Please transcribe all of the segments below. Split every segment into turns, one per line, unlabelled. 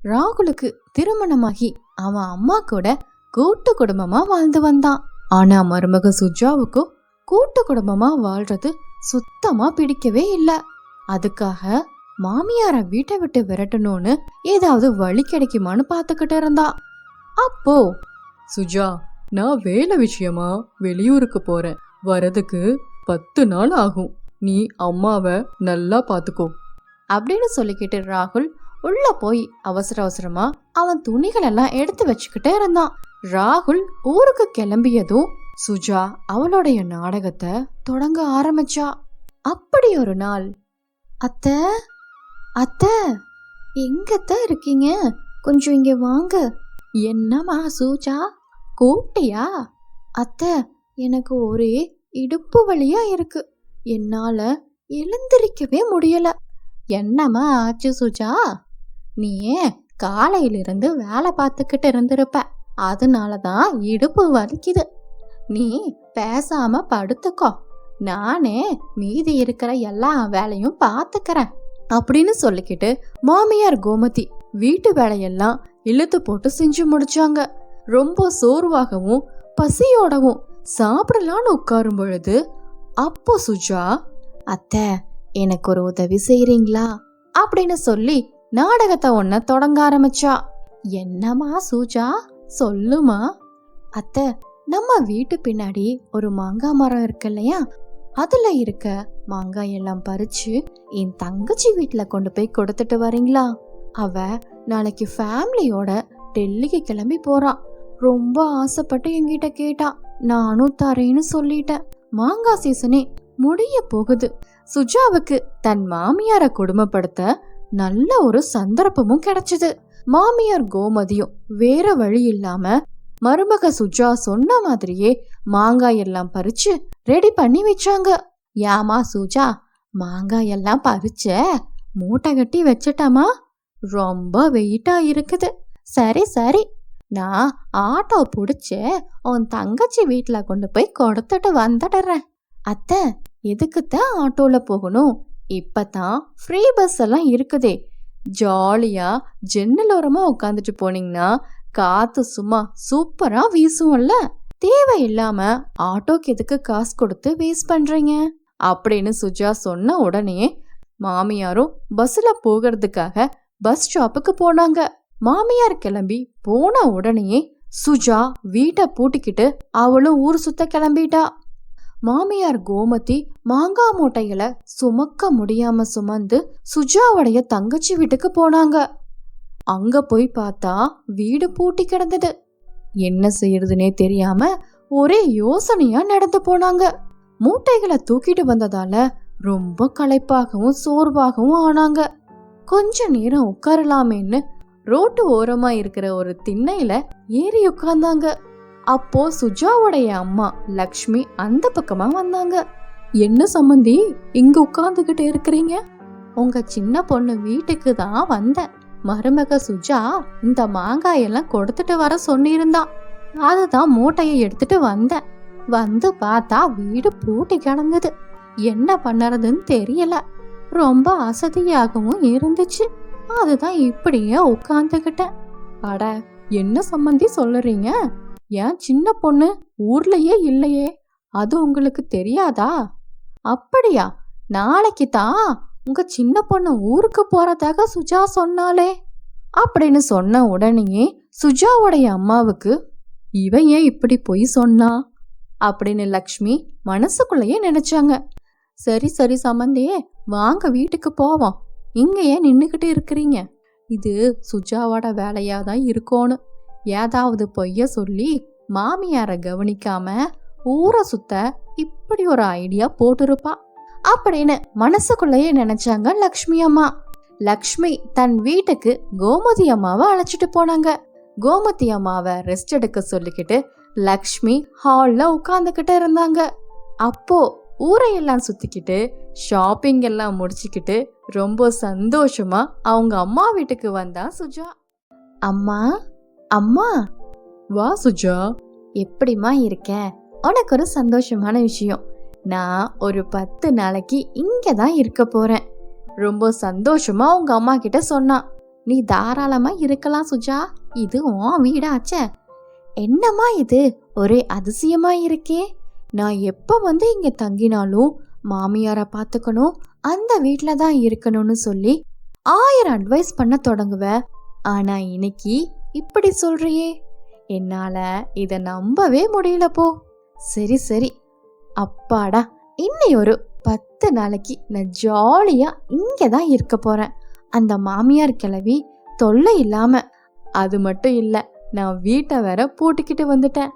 ராகுலுக்கு திருமணமாகி அவன் அம்மா கூட கூட்டு குடும்பமா வாழ்ந்து வந்தான். ஆனா மருமக சுஜாவுக்கும் கூட்டு குடும்பமா வாழ்றது சுத்தமா பிடிக்கவே இல்ல. அதுக்காக மாமியார வீட்டை விட்டு விரட்டணும்னு ஏதாவது வழி கிடைக்குமான்னு பாத்துக்கிட்டு இருந்தா. அப்போ,
சுஜா, நான் வேலை விஷயமா வெளியூருக்கு போறேன், வரதுக்கு 10 நாள் ஆகும், நீ அம்மாவை நல்லா பாத்துக்கோ
அப்படின்னு சொல்லிக்கிட்டு ராகுல் உள்ள போய் அவசர அவசரமா அவன் துணிகள் எல்லாம் எடுத்து வச்சுக்கிட்டே இருந்தான். ராகுல் ஊருக்கு கிளம்பியதும் சுஜா அவளுடைய நாடகத்தை தொடங்க ஆரம்பிச்சா. அப்படி ஒரு நாள், அத்தை அத்தை எங்கத்த இருக்கீங்க, கொஞ்சம் இங்க வாங்க. என்னம்மா சுஜா, கூட்டியா? அத்தை, எனக்கு ஒரே இடுப்பு வலியா இருக்கு, என்னால எழுந்திருக்கவே முடியல. என்னம்மா ஆச்சு சுஜா? நீ காலையிலிருந்து வேலை பார்த்துக்கிட்டு இருந்திருப்ப, அதனாலதான் இடுப்பு வலிக்குது. நீ பேசாம படுத்துக்கோ, நானே மீதி இருக்கிற எல்லா வேலையும் பார்த்துக்கிறேன் அப்படின்னு சொல்லிக்கிட்டு மாமியார் கோமதி வீட்டு வேலையெல்லாம் இழுத்து போட்டு செஞ்சு முடிச்சாங்க. ரொம்ப சோர்வாகவும் பசியோடவும் சாப்பிடலான்னு உட்காரும் பொழுது அப்போ சுஜா, அத்தை எனக்கு ஒரு உதவி செய்றீங்களா அப்படின்னு சொல்லி நாடகத்தை ஒன்ன தொடங்க ஆரம்பிச்சா. என்னம்மா சுஜா, சொல்லுமா. அத்தை, நம்ம வீட்டு பின்னாடி ஒரு மாங்காய் மரம் இருக்கு இல்லையா, அதுல இருக்க மாங்காய் எல்லாம் பறிச்சு என் தங்கச்சி வீட்டுல கொண்டு போய் கொடுத்துட்டு வரீங்களா? அவ நாளைக்கு ஃபேமிலியோட டெல்லிக்கு கிளம்பி போறான், ரொம்ப ஆசைப்பட்டு என்கிட்ட கேட்டா, நானும் தரேன்னு சொல்லிட்டேன். மாங்காய் சீசனே முடிய போகுது. சுஜாவுக்கு தன் மாமியார குடும்பப்படுத்த நல்ல ஒரு சந்தர்ப்பமும் கிடைச்சது. மாமியார் கோமதியும் வேற வழி இல்லாம மருமக சுஜா சொன்ன மாதிரியே மாங்காய் எல்லாம் பறிச்சு ரெடி பண்ணி வச்சாங்க. யாமா சுஜா, மாங்காய் எல்லாம் பறிச்ச மூட்டை கட்டி வச்சுட்டாமா? ரொம்ப வெயிட்டா இருக்குது. சரி சரி, நான் ஆட்டோ புடிச்சு உன் தங்கச்சி வீட்டுல கொண்டு போய் கொடுத்துட்டு வந்துடுறேன். அத்தை, எதுக்குத்தான் ஆட்டோல போகணும், இப்பதான் ஃப்ரீ பஸ் எல்லாம் இருக்குதே, ஜாலியா ஜன்னலோரமா உட்காந்துட்டு போனீங்கன்னா காத்து சும்மா சூப்பரா வீசும்ல, தேவையில்லாம ஆட்டோக்கு எதுக்கு காசு கொடுத்து வேஸ்ட் பண்றீங்க அப்படின்னு சுஜா சொன்ன உடனே மாமியாரும் பஸ்ல போகிறதுக்காக பஸ் ஸ்டாப்புக்கு போனாங்க. மாமியார் கிளம்பி போன உடனே சுஜா வீட்டை பூட்டிக்கிட்டு அவளும் ஊர் சுத்த கிளம்பிட்டா. மாமியார் கோமதி மாங்காய் மூட்டைகளை சுமக்க முடியாம சுமந்து சுஜாவுடைய தங்கச்சி வீட்டுக்கு போனாங்க. அங்க போய் பார்த்தா வீடு பூட்டி கிடந்தது. என்ன செய்யறதுனே தெரியாம ஒரே யோசனையா நடந்து போனாங்க. மூட்டைகளை தூக்கிட்டு வந்ததால ரொம்ப களைப்பாகவும் சோர்வாகவும் ஆனாங்க. கொஞ்ச நேரம் உட்காரலாமேன்னு ரோட்டு ஓரமா இருக்கிற ஒரு திண்ணையில ஏறி உட்கார்ந்தாங்க. அப்போ சுஜாவுடைய அம்மா லக்ஷ்மி அந்த பக்கமா வந்தாங்க. என்ன சம்பந்தி இங்க உட்கார்ந்துகிட்டு இருக்கிறீங்க? உங்க சின்ன பொண்ணு வீட்டுக்கு தான் வந்தேன். மருமக சுஜா இந்த மாங்காயெல்லாம் கொடுத்துட்டு வர சொல்லியிருந்தான், அதுதான் மூட்டையை எடுத்துட்டு வந்தேன். வந்து பார்த்தா வீடு பூட்டி கிடந்தது, என்ன பண்ணறதுன்னு தெரியல. ரொம்ப அசதியாகவும் இருந்துச்சு, அதுதான் இப்படியே உட்கார்ந்துகிட்டேன். அட, என்ன சம்பந்தி சொல்லுறீங்க? ஏன் சின்ன பொண்ணு ஊர்லயே இல்லையே, அது உங்களுக்கு தெரியாதா? அப்படியா, நாளைக்கு தான் உங்க சின்ன பொண்ணு ஊருக்கு போறதாக சுஜா சொன்னாலே அப்படின்னு சொன்ன உடனே சுஜாவுடைய அம்மாவுக்கு இவன் ஏன் இப்படி பொய் சொன்னா அப்படின்னு லக்ஷ்மி மனசுக்குள்ளேயே நினைச்சாங்க. சரி சரி சம்பந்தியே, வாங்க வீட்டுக்கு போவோம், இங்க ஏன் நின்னுகிட்டு இருக்கிறீங்க? இது சுஜாவோட வேலையாதான் இருக்கணும். ஏதாவது பொய்ய சொல்லி மாமியார கவனிக்காம ஊரை சுத்த இப்படி ஒரு ஐடியா போட்டிருப்பா அப்படின்னு மனசுக்குள்ளேயே நினைச்சாங்க லக்ஷ்மி அம்மா. லக்ஷ்மி தன் வீட்டுக்கு கோமதி அம்மாவை அழைச்சிட்டு போனாங்க. கோமதி அம்மாவை ரெஸ்ட் எடுக்க சொல்லிக்கிட்டு லக்ஷ்மி ஹால்ல உட்கார்ந்துகிட்டு இருந்தாங்க. அப்போ ஊரையெல்லாம் சுத்திக்கிட்டு ஷாப்பிங் எல்லாம் முடிச்சுக்கிட்டு ரொம்ப சந்தோஷமா அவங்க அம்மா வீட்டுக்கு வந்தா சுஜா. அம்மா அம்மா.
வா சுஜா,
எப்படிமா இருக்க? உனக்கு ஒரு சந்தோஷமான விஷயம், நான் ஒரு 10 நாளைக்கு இங்கதான் இருக்க போறேன். ரொம்ப சந்தோஷமா உங்க அம்மா கிட்ட சொன்னான். நீ தாராளமா இருக்கலாம் சுஜா, இது உன் வீடாச்சே. என்னம்மா இது, ஒரே அதிசயமா இருக்கே. நான் எப்ப வந்து இங்க தங்கினாலும் மாமியார பாத்துக்கணும், அந்த வீட்ல தான் இருக்கணும்னு சொல்லி 1000 அட்வைஸ் பண்ண தொடங்குவ. ஆனா இன்னைக்கு இப்படி சொல்றியே, என்னால இத நம்பவே முடியல போ. சரி சரி, அப்பாடா, இன்னை ஒரு 10 நாளைக்கு நான் ஜாலியா இங்க தான் இருக்க போறேன், அந்த மாமியார் கிளவி தொல்லை இல்லாம. அது மட்டும் இல்ல, நான் வீட்டை வேற பூட்டிக்கிட்டு வந்துட்டேன்,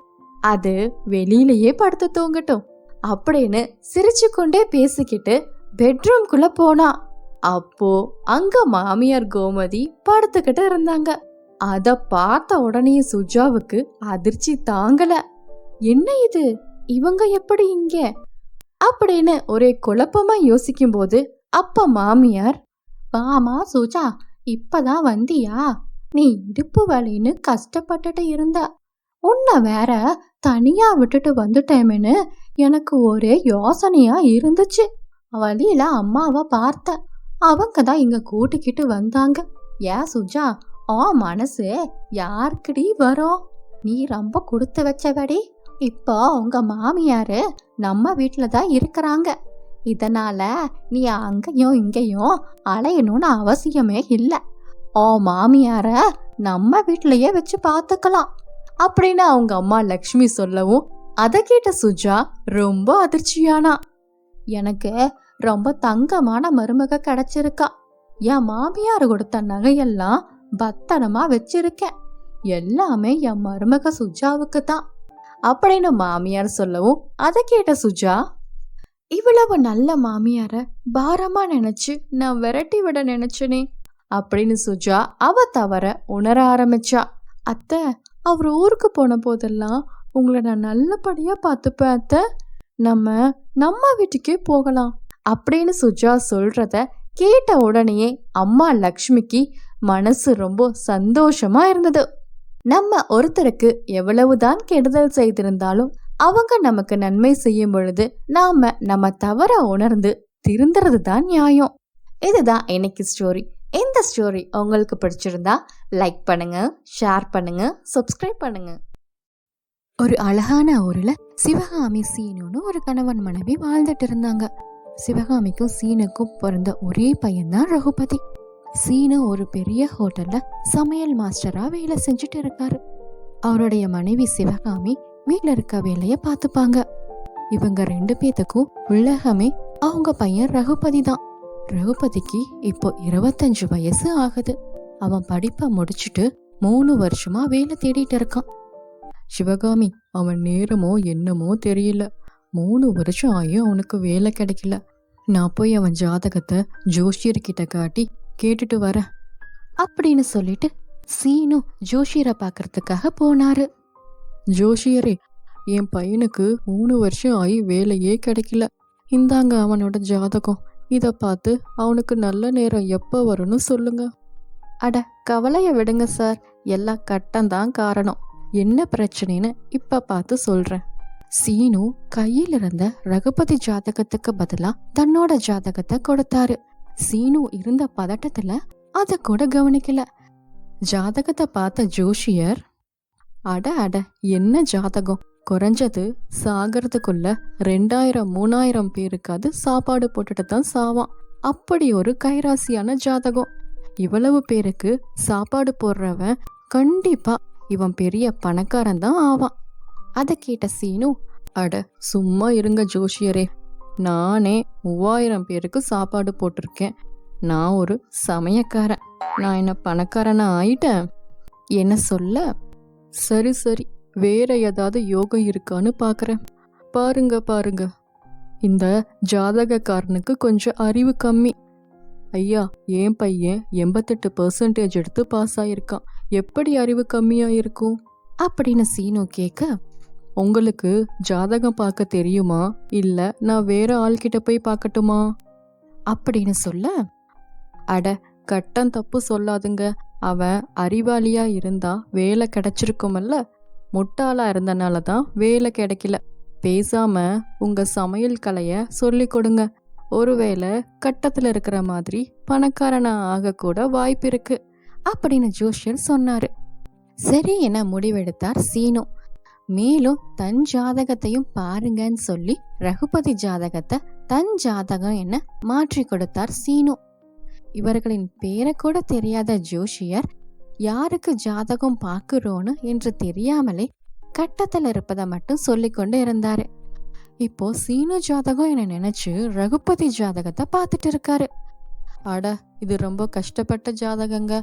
அது வெளியிலேயே படுத்து தூங்கட்டும் அப்படின்னு சிரிச்சு கொண்டே பேசிக்கிட்டு பெட்ரூம்குள்ள போனா. அப்போ அங்க மாமியார் கோமதி படுத்துக்கிட்டு இருந்தாங்க. அத பார்த்த உடனே சுஜாவுக்கு அதிர்ச்சி தாங்கல. என்ன இது, இவங்க எப்படி இங்க அப்படின்னு ஒரே குழப்பமா யோசிக்கும் போது அப்ப மாமியார், வாமா சுஜா, இப்பதான் வந்தியா? நீ இடுப்பு வலின்னு கஷ்டப்பட்டுட்டு இருந்த, உன்னை வேற தனியா விட்டுட்டு வந்துட்டேமேன்னு எனக்கு ஒரே யோசனையா இருந்துச்சு. வழியில அம்மாவை பார்த்த, அவங்க தான் இங்க கூட்டிக்கிட்டு வந்தாங்க. ஏன் சுஜா, மனசு யாருக்குடி வரும்? நீ ரொம்ப கொடுத்து வச்சபடி இப்போ உங்க மாமியாரு நம்ம வீட்டுல தான் இருக்கிறாங்க, இதனால நீ அங்கேயும் இங்கேயும் அலையணும்னு அவசியமே இல்லை. மாமியார நம்ம வீட்லயே வச்சு பாத்துக்கலாம் அப்படின்னு அவங்க அம்மா லக்ஷ்மி சொல்லவும் அதை கேட்ட சுஜா ரொம்ப அதிர்ச்சியானா. எனக்கு ரொம்ப தங்கமான மருமக கிடைச்சிருக்கா, என் மாமியார் கொடுத்த நகையெல்லாம் பத்திரமா வச்சிருக்கேன், எல்லாமே என் மருமக சுஜாவுக்கு தான் அப்படின்னு மாமியார் சொல்லவும் அதை கேட்ட சுஜா, இவ்வளவு நல்ல மாமியார பாரமா நினைச்சு நான் விரட்டி விட நினைச்சனே அப்படின்னு சுஜா அவ தவற உணர ஆரம்பிச்சா. அத்தை, அவர் ஊருக்கு போன போதெல்லாம் உங்களை நான் நல்லபடியா பார்த்துப்பேன் அத்தை, நம்ம வீட்டுக்கே போகலாம் அப்படின்னு சுஜா சொல்றத கேட்ட உடனேயே அம்மா லக்ஷ்மிக்கு மனசு ரொம்ப சந்தோஷமா இருந்தது. நம்ம ஒருத்தருக்கு எவ்வளவுதான் கெடுதல் செய்திருந்தாலும் அவங்க நமக்கு நன்மை செய்யும் பொழுது நாம நம்ம தவற உணர்ந்து திருந்துறது தான் நியாயம். இதுதான் இன்னைக்கு ஸ்டோரி. இந்த ஸ்டோரி உங்களுக்கு பிடிச்சிருந்தா லைக் பண்ணுங்க, ஷேர் பண்ணுங்க, சப்ஸ்கிரைப் பண்ணுங்க. ஒரு அழகான ஊர்ல சிவகாமி சீனுன்னு ஒரு கணவன் மனைவி வாழ்ந்துட்டு இருந்தாங்க. சிவகாமிக்கும் சீனுக்கும் பிறந்த ஒரே பையன்தான் ரகுபதி. சீனு ஒரு பெரிய ஹோட்டல்ல சமையல் மாஸ்டரா வேலை செஞ்சுட்டு இருக்காரு. அவருடைய மனைவி சிவகாமி வீட்டுல இருக்க வேலைய பாத்துப்பாங்க. இவங்க 2 பேத்துக்கும் உலகமே அவங்க பையன் ரகுபதி தான். ரகுபதிக்கு இப்போ 25 வயசு ஆகுது. அவன் படிப்பை முடிச்சுட்டு 3 வருஷமா வேலை தேடிட்டு இருக்கான்.
சிவகாமி, அவன் நேரமோ என்னமோ தெரியல, 3 வருஷம் ஆகியும் அவனுக்கு வேலை கிடைக்கல. நான் போய் அவன் ஜாதகத்தை ஜோஷியர்கிட்ட காட்டி கேட்டுட்டு வரேன்
அப்படின்னு சொல்லிட்டு சீனு ஜோஷியரை பாக்குறதுக்காக போனாரு.
ஜோஷியரே, என் பையனுக்கு 3 வருஷம் ஆகி வேலையே கிடைக்கல, இந்தாங்க அவனோட ஜாதகம், இத பார்த்து அவனுக்கு நல்ல நேரம் எப்ப வரும்னு சொல்லுங்க.
அட கவலைய விடுங்க சார், எல்லாம் கட்டம்தான் காரணம், என்ன பிரச்சனைன்னு இப்ப பார்த்து சொல்றேன். சீனு கையில் இருந்த ரகுபதி ஜாதகத்துக்கு பதிலா தன்னோட ஜாதகத்தை கொடுத்தாரு. சீனு இருந்த பதட்டத்துல அத கூட கவனிக்கல. ஜாதகத்தை பார்த்த ஜோஷியர், அட அட, என்ன ஜாதகம், குறைஞ்சது சாகிறதுக்குள்ள 2000-3000 பேருக்காவது சாப்பாடு போட்டுட்டு தான் சாவான், அப்படி ஒரு கைராசியான ஜாதகம். இவ்வளவு பேருக்கு சாப்பாடு போடுறவன் கண்டிப்பா இவன் பெரிய பணக்காரன் தான் ஆவான். அதை கேட்ட சீனு, அட சும்மா இருங்க ஜோஷியரே, நானே 3000 பேருக்கு சாப்பாடு போட்டிருக்கேன், நான் ஒரு சமயக்காரன், நான் என்ன பணக்காரனா ஆயிட்டேன் என்ன சொல்ல? சரி சரி, வேற ஏதாவது யோகம் இருக்கான்னு பாக்குறேன். பாருங்க, இந்த ஜாதகக்காரனுக்கு கொஞ்சம் அறிவு கம்மி. ஐயா, என் பையன் 88% எடுத்து பாஸ் ஆயிருக்கான், எப்படி அறிவு கம்மியா இருக்கும் அப்படின்னு சீனு கேட்க,
உங்களுக்கு ஜாதகம் பார்க்க தெரியுமா, இல்ல நான் வேற ஆள்கிட்ட போய் பார்க்கட்டுமா
அப்படின்னு சொல்ல,
அட கட்டம் தப்பு சொல்லாதுங்க, அவன் அறிவாளியா இருந்தா வேலை கிடைச்சிருக்குமல்ல, முட்டாளா இருந்தனால தான் வேலை கிடைக்கல. பேசாம உங்க சமையல் கலைய சொல்லி கொடுங்க, ஒருவேளை கட்டத்துல இருக்கிற மாதிரி பணக்காரனா ஆக கூட வாய்ப்பு இருக்கு
அப்படின்னு ஜோஷியர் சொன்னாரு. சரி என முடிவெடுத்தார் சீனு. மேலும் தன் ஜாதகத்தையும் பாருங்கன்னு சொல்லி ரகுபதி ஜாதகத்தை தன் ஜாதகம் என மாற்றி கொடுத்தார் சீனு. இவர்களின் பேரை கூட தெரியாத ஜோஷியர் யாருக்கு ஜாதகம் பார்க்கிறோன்னு என்று தெரியாமலே கட்டத்தில் இருப்பதை மட்டும் சொல்லிக்கொண்டு இருந்தாரு. இப்போ சீனு ஜாதகம் என நினைச்சு ரகுபதி ஜாதகத்தை பார்த்துட்டு இருக்காரு.
அட, இது ரொம்ப கஷ்டப்பட்ட ஜாதகங்க.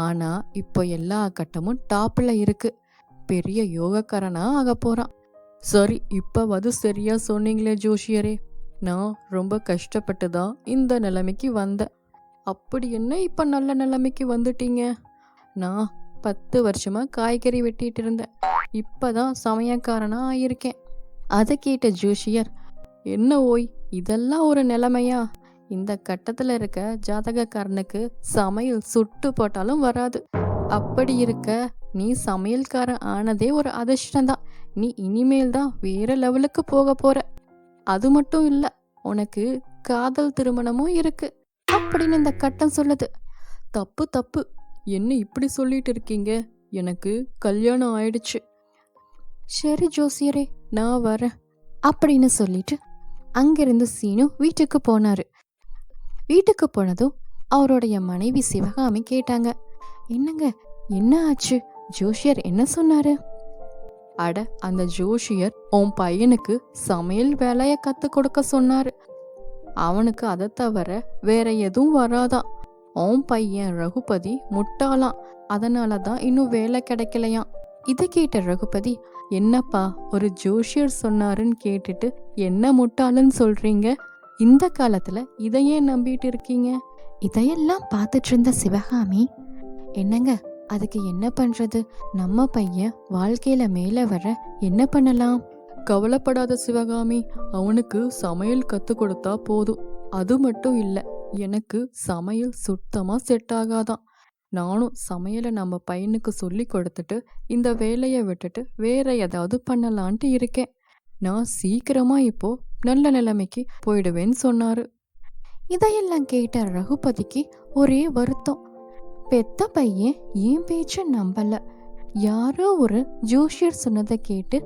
ஆனா இப்போ எல்லா கட்டமும் டாப்ல இருக்கு. பெரிய யோகக்காரனா ஆக போறான். சரி, இப்பவாது சரியா சொன்னீங்களே ஜோஷியரே. நான் ரொம்ப கஷ்டப்பட்டு தான் இந்த நிலைமைக்கு வந்தேன். அப்படி என்ன இப்ப நல்ல நிலைமைக்கு வந்துட்டீங்க? நான் 10 வருஷமா காய்கறி வெட்டிட்டு இருந்தேன். இப்பதான் சமயக்காரனா ஆயிருக்கேன்.
அதை கேட்ட ஜோஷியர்,
என்ன ஓய், இதெல்லாம் ஒரு நிலைமையா? இந்த கட்டத்துல இருக்க ஜாதகக்காரனுக்கு சமையல் சுட்டு போட்டாலும் வராது. அப்படி இருக்க நீ சமையல்காரன் ஆனதே ஒரு அதிர்ஷ்டம்தான். நீ இனிமேல் தான் வேற லெவலுக்கு போக போற. அது மட்டும் இல்ல, உனக்கு காதல் திருமணமும் இருக்கு
அப்படின்னு இந்த கட்டம் சொல்லுது.
தப்பு தப்பு, என்ன இப்படி சொல்லிட்டு இருக்கீங்க? எனக்கு கல்யாணம் ஆயிடுச்சு.
சரி ஜோசியரே, நான் வரேன் அப்படின்னு சொல்லிட்டு அங்கிருந்து சீனு வீட்டுக்கு போனாரு. வீட்டுக்கு போனதும் அவருடைய மனைவி சிவகாமி கேட்டாங்க, என்னங்க, என்ன ஆச்சு? ஜோஷியர் என்ன சொன்னாரு?
அட, அந்த ஜோஷியர் உன் பையனுக்கு சமையல் வேலைய கத்து கொடுக்க சொன்னாரு. அவனுக்கு அதை தவிர வேற எதுவும் வராதான். உன் பையன் ரகுபதி முட்டாளாம். அதனாலதான் இன்னும் வேலை கிடைக்கலையாம்.
இதை கேட்ட ரகுபதி,
என்னப்பா ஒரு ஜோஷியர் சொன்னாருன்னு கேட்டுட்டு என்ன முட்டாளுன்னு சொல்றீங்க? இந்த காலத்துல இதையே நம்பிட்டு இருக்கீங்க?
இதையெல்லாம் பார்த்துட்டு இருந்த சிவகாமி, என்னங்க, அதுக்கு என்ன பண்றது? நம்ம பையன் வாழ்க்கையில மேல வர என்ன பண்ணலாம்?
கவலைப்படாத சிவகாமி, அவனுக்கு சமையல் கத்து கொடுத்தா போதும். அது மட்டும் இல்ல, எனக்கு சமையல் சுத்தமா செட் ஆகாதான். நானும் சமையலை நம்ம பையனுக்கு சொல்லி கொடுத்துட்டு இந்த வேலையை விட்டுட்டு வேற ஏதாவது பண்ணலான்ட்டு இருக்கேன். நான் சீக்கிரமா இப்போ நல்ல நிலைமைக்கு போயிடுவேன்னு சொன்னாரு.
இதையெல்லாம் கேட்ட ரகுபதிக்கு ஒரே வருத்தம். பெத்த பையன் ஏன் பேச்ச நம்பல. யாரோ ஒரு ஜோஷியர் சொன்னதை கேட்டு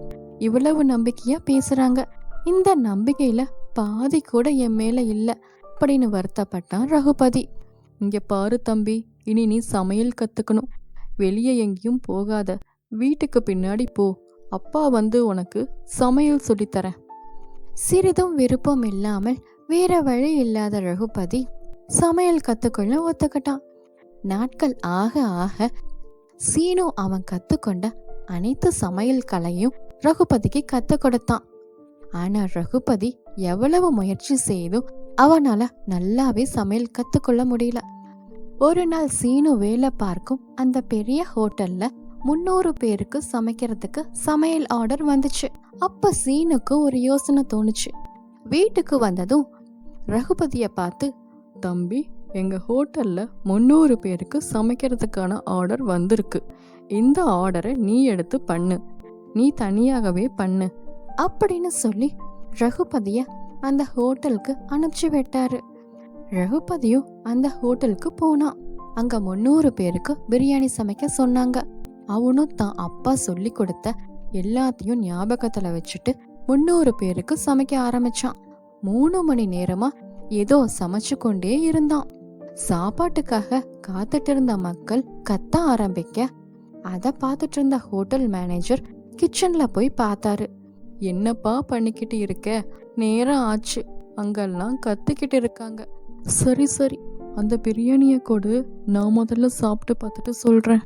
இவ்வளவு நம்பிக்கையா பேசுறாங்க. இந்த நம்பிக்கையில பாதி கூட என் மேல இல்ல அப்படின்னு வருத்தப்பட்டான் ரகுபதி.
இங்க பாரு தம்பி, இனி நீ சமையல் கத்துக்கணும். வெளியே எங்கேயும் போகாத, வீட்டுக்கு பின்னாடி போ. அப்பா வந்து உனக்கு சமையல் சொல்லித்தரேன்.
சிறிதும் விருப்பம் இல்லாமல் வேற வழி இல்லாத ரகுபதி சமையல் கத்துக்கொள்ள ஒத்துக்கிட்டான். நாட்கள் ஆக ஆக சீனு அவன் கத்துக்கொண்ட அனைத்து சமையல் கலையும் ரகுபதிக்கு கத்து கொடுத்தான். ஆனா ரகுபதி எவ்வளவு முயற்சி செய்தும் அவனால நல்லாவே சமையல் கத்துக்கொள்ள முடியல. ஒரு நாள் சீனு வேலை பார்க்கும் அந்த பெரிய ஹோட்டல்ல 300 பேருக்கு சமைக்கிறதுக்கு சமையல் ஆர்டர் வந்துச்சு. அப்ப சீனுக்கு ஒரு யோசனை தோணுச்சு. வீட்டுக்கு வந்ததும் ரகுபதிய பார்த்து,
தம்பி, எங்க ஹோட்டல்ல 300 பேருக்கு சமைக்கிறதுக்கான ஆர்டர் வந்திருக்கு. இந்த ஆர்டரை நீ எடுத்து பண்ணு. நீ தனியாகவே பண்ணு
அப்படின்னு சொல்லி ரகுபதிய அந்த ஹோட்டலுக்கு அனுப்பிச்சு விட்டாரு. ரகுபதியும் அந்த ஹோட்டலுக்கு போனான். அங்க 300 பேருக்கு பிரியாணி சமைக்க சொன்னாங்க. அவனும் தான் அப்பா சொல்லி கொடுத்த எல்லாத்தையும் ஞாபகத்துல வச்சுட்டு 300 பேருக்கு சமைக்க ஆரம்பிச்சான். 3 மணி நேரமா ஏதோ சமைச்சு கொண்டே இருந்தான். சாப்பாட்டுக்காக காத்துட்டு இருந்த மக்கள் கத்த ஆரம்பிக்க அதை பார்த்துட்டு இருந்த ஹோட்டல் மேனேஜர் கிச்சன்ல போய் பார்த்தாரு.
என்னப்பா பண்ணிக்கிட்டு இருக்க? நேரம் ஆச்சு, அங்கெல்லாம் கத்துக்கிட்டு இருக்காங்க. சரி சரி, அந்த பிரியாணிய கொடு, நான் முதல்ல சாப்பிட்டு பார்த்துட்டு சொல்றேன்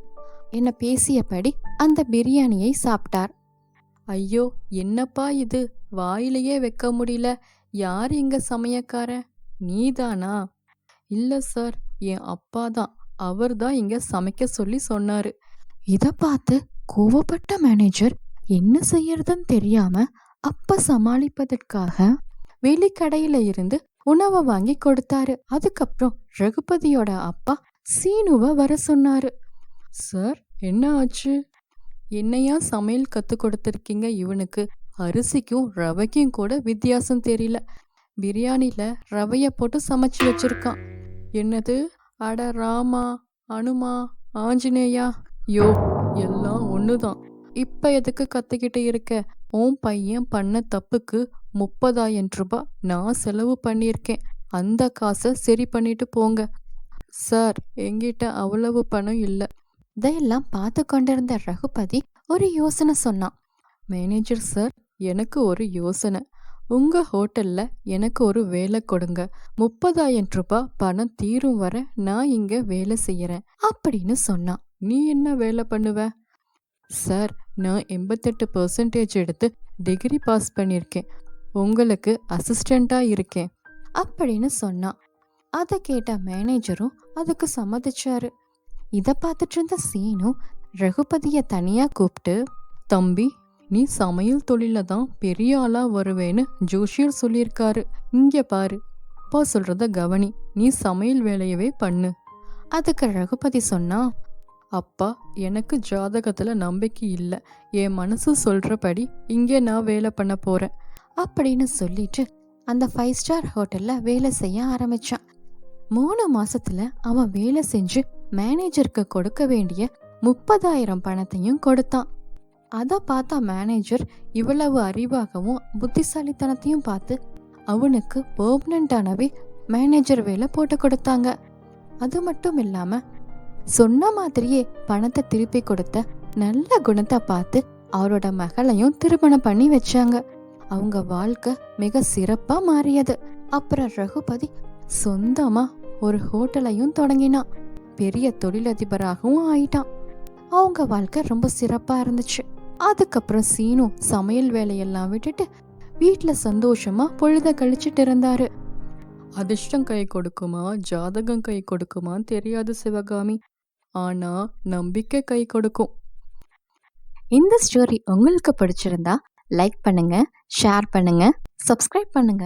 என்ன பேசியபடி அந்த பிரியாணியை சாப்பிட்டார்.
ஐயோ, என்னப்பா இது, வாயிலேயே வைக்க முடியல. யார் இங்க சமையக்காரன்? நீதானா? இல்ல சார், என் அப்பா தான். அவர் தான் இங்க சமைக்க சொல்லி சொன்னாரு.
இத பார்த்து கோவப்பட்ட மேனேஜர் என்ன செய்யறதுன்னு தெரியாம அப்ப சமாளிப்பதற்காக வெளிக்கடையில இருந்து உணவை வாங்கி கொடுத்தாரு. அதுக்கப்புறம் ரகுபதியோட அப்பா சீனுவை வர சொன்னாரு.
சார், என்ன ஆச்சு? என்னையா சமையல் கத்து கொடுத்துருக்கீங்க இவனுக்கு? அரிசிக்கும் ரவைக்கும் கூட வித்தியாசம் தெரியல. பிரியாணில ரவைய போட்டு சமைச்சு வச்சிருக்கான். என்னது? அட ராமா, அனுமா, ஆஞ்சநேயா, யோ, எல்லாம் ஒண்ணுதான். இப்ப எதுக்கு கத்திக்கிட்டு இருக்க? உன் பையன் பண்ண தப்புக்கு 30,000 ரூபாய் நான் செலவு பண்ணியிருக்கேன். அந்த காசை சரி பண்ணிட்டு போங்க. சார், என்கிட்ட அவ்வளவு பணம் இல்லை.
இதையெல்லாம் பார்த்து கொண்டிருந்த ரகுபதி ஒரு யோசனை சொன்னான்.
மேனேஜர் சார், எனக்கு ஒரு யோசனை. உங்க ஹோட்டல்ல எனக்கு ஒரு வேலை கொடுங்க. 30,000 ரூபாய் பணம் தீரும் வர நான் இங்க வேலை செய்யறேன்
அப்படின்னு சொன்னான்.
நீ என்ன வேலை பண்ணுவ? சார், நான் 88% எடுத்து டிகிரி பாஸ் பண்ணியிருக்கேன். உங்களுக்கு அசிஸ்டண்டா இருக்கேன்
அப்படின்னு சொன்னான். அதை கேட்ட மேனேஜரும் அதுக்கு சம்மதிச்சாரு. இதை பார்த்துட்டு இருந்த சீனு ரகுபதிய தனியா கூப்பிட்டு,
தம்பி, நீ சமையல் தொழில தான் பெரிய ஆளா வருவேன்னு ஜோஷியர் சொல்லியிருக்காரு. இங்க பாரு, அப்பா சொல்றத கவனி. நீ சமையல் வேலையவே பண்ணு.
அதுக்கு ரகுபதி சொன்னா,
அப்பா, எனக்கு ஜாதகத்துல நம்பிக்கை இல்லை. என் மனசு சொல்றபடி இங்கே நான் வேலை பண்ண போறேன்
அப்படின்னு சொல்லிட்டு அந்த 5 ஸ்டார் ஹோட்டல்ல வேலை செய்ய ஆரம்பிச்சான். 3 மாசத்துல அவன் வேலை செஞ்சு மேனேஜருக்கு கொடுக்க வேண்டிய 30,000 பணத்தையும் கொடுத்தான். அதை பார்த்தா மேனேஜர் இவ்வளவு அறிவாகவும் புத்திசாலித்தனத்தையும் பார்த்து அவனுக்கு பெர்மனண்டானவே மேனேஜர் வேலை போட்டு கொடுத்தாங்க. அது மட்டும் இல்லாம சொன்ன மாதிரியே பணத்தை திருப்பி கொடுத்த நல்ல குணத்தை பார்த்து அவரோட மகளையும் திருமணம் பண்ணி வச்சாங்க. அவங்க வாழ்க்கை மிக சிறப்பா மாறியது. அப்புறம் ரகுபதி சொந்தமா ஒரு ஹோட்டலையும் தொடங்கினான். பெரிய தொழிலதிபராகவும் ஆயிட்டான். அவங்க வாழ்க்கை ரொம்ப சிறப்பா இருந்துச்சு. அதுக்கப்புறம் சீனு சமையல் வேலையெல்லாம் விட்டுட்டு வீட்டுல சந்தோஷமா பொழுத கழிச்சிட்டு இருந்தாரு.
அதிர்ஷ்டம் கை கொடுக்குமா ஜாதகம் கை கொடுக்குமான்னு தெரியாது சிவகாமி, ஆனா நம்பிக்கை கை கொடுக்கும்.
இந்த ஸ்டோரி உங்களுக்கு பிடிச்சிருந்தா லைக் பண்ணுங்க, ஷேர் பண்ணுங்க, சப்ஸ்கிரைப் பண்ணுங்க.